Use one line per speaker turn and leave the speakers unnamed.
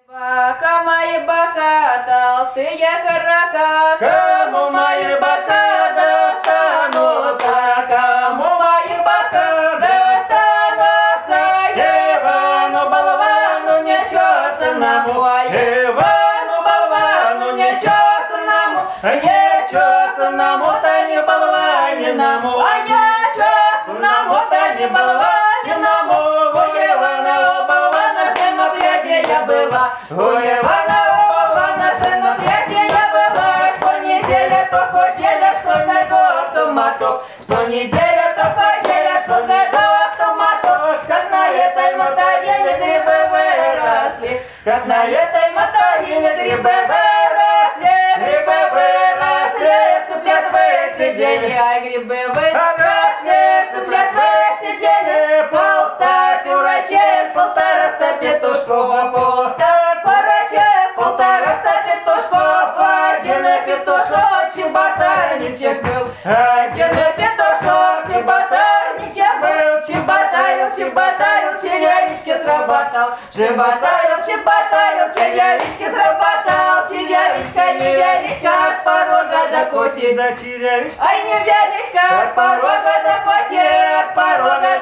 Бока мои бока, толстые карака,
кому мои бока достанутся, кому мои бока достанутся, Ивану болвану нечесанному, Ивану болвану нечесанному, нечесанному-то не болваниному, а нечесанному-то не болваниному, у Ивана болвана жена бредия была, у Ивана болвана жена бредия была, что неделя то хотели, что годок то моток, что неделя то хотели, что годок то моток, как на этой мотовине грибы выросли, как на этой мотовине грибы выросли, цыплят высидели, ай грибы выросли, цыплят высидели, полста пюрачей, полтораста петушков, полста пюрачей, полтораста петушков, один петушок чеботарничек был, один петушок чеботарничек был, чеботарил, черевички сработал, чеботарил, черевички сработал, черевичка, невеличка, от порога до коти,
да черевичка,
ай невеличка, от порога до коти, от порога